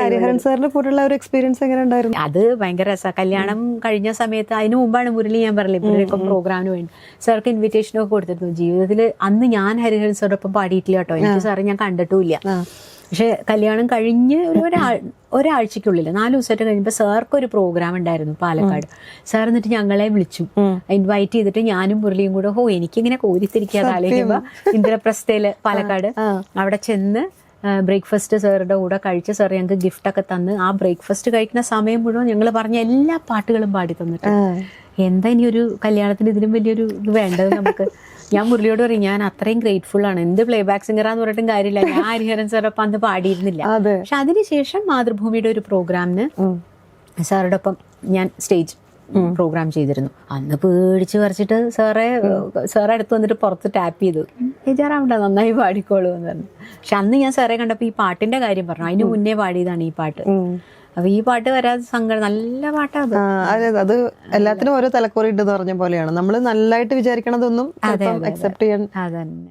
ഹരിഹരൻ സാറിന്റെ കൂടെയുള്ള ഒരു എക്സ്പീരിയൻസ് എങ്ങനെ ഉണ്ടായിരുന്നു? അത് ഭയങ്കര രസമാണ്. കല്യാണം കഴിഞ്ഞ സമയത്ത് അതിന് മുമ്പാണ് മുരളി, ഞാൻ പറഞ്ഞില്ലേ ഇവരുടെയൊക്കെ പ്രോഗ്രാമിന് വേണ്ടി സാർക്ക് ഇൻവിറ്റേഷനൊക്കെ കൊടുത്തിരുന്നു. ജീവിതത്തിൽ അന്ന് ഞാൻ ഹരിഹരൻ സാറോടൊപ്പം പാടിയിട്ടില്ല കേട്ടോ. എനിക്ക് സാറ് ഞാൻ കണ്ടിട്ടുമില്ല. പക്ഷെ കല്യാണം കഴിഞ്ഞ് ഒരാഴ്ചക്കുള്ളിൽ 4 ദിവസമായിട്ട് കഴിഞ്ഞപ്പോൾ സാർക്കൊരു പ്രോഗ്രാം ഉണ്ടായിരുന്നു പാലക്കാട്. സാർ എന്നിട്ട് ഞങ്ങളെ വിളിച്ചു, ഇൻവൈറ്റ് ചെയ്തിട്ട് ഞാനും മുരളിയും കൂടെ എനിക്കിങ്ങനെ കോരിത്തിരിക്കാതെ ആലോചിക്കുമ്പോ ഇന്ദ്രപ്രസ്ഥയില് പാലക്കാട് അവിടെ ചെന്ന് ബ്രേക്ക്ഫാസ്റ്റ് സാറുടെ കൂടെ കഴിച്ച് സാർ ഞങ്ങൾക്ക് ഗിഫ്റ്റൊക്കെ തന്ന് ആ ബ്രേക്ക്ഫാസ്റ്റ് കഴിക്കുന്ന സമയം മുഴുവൻ ഞങ്ങൾ പറഞ്ഞ എല്ലാ പാട്ടുകളും പാടി തന്നിട്ട് എന്താ ഇനി ഒരു കല്യാണത്തിന് ഇതിലും വലിയൊരു ഇത് വേണ്ടത് നമുക്ക്. ഞാൻ മുരളിയോട് പറയും, ഞാൻ അത്രയും ഗ്രേറ്റ്ഫുൾ ആണ്. എന്ത് പ്ലേ ബാക്ക് സിംഗറാന്ന് പറഞ്ഞിട്ടും കാര്യമില്ല, ഞാൻ ഹരിഹരൻ സാറൊപ്പം അന്ന് പാടിയിരുന്നില്ല. പക്ഷെ അതിനുശേഷം മാതൃഭൂമിയുടെ ഒരു പ്രോഗ്രാമിന് സാറുടെ ഒപ്പം ഞാൻ സ്റ്റേജ് പ്രോഗ്രാം ചെയ്തിരുന്നു. അന്ന് പേടിച്ച് പറിച്ചിട്ട് സാറെ അടുത്ത് വന്നിട്ട് പുറത്ത് ടാപ്പ് ചെയ്തു, ചേരാവണ്ട നന്നായി പാടിക്കോളൂ എന്ന് പറഞ്ഞു. പക്ഷെ അന്ന് ഞാൻ സാറെ കണ്ടപ്പോൾ ഈ പാട്ടിന്റെ കാര്യം പറഞ്ഞു. അതിന് മുന്നേ പാടിയതാണ് ഈ പാട്ട്. അപ്പൊ ഈ പാട്ട് വരാതെ സങ്കടം. നല്ല പാട്ടാണ് അതെ. അത് എല്ലാത്തിനും ഓരോ തലക്കോറി ഇട്ടെന്ന് പറഞ്ഞ പോലെയാണ്. നമ്മൾ നല്ലതായിട്ട് വിചാരിക്കണതൊന്നും അക്സെപ്റ്റ് ചെയ്യാൻ അതന്നെ.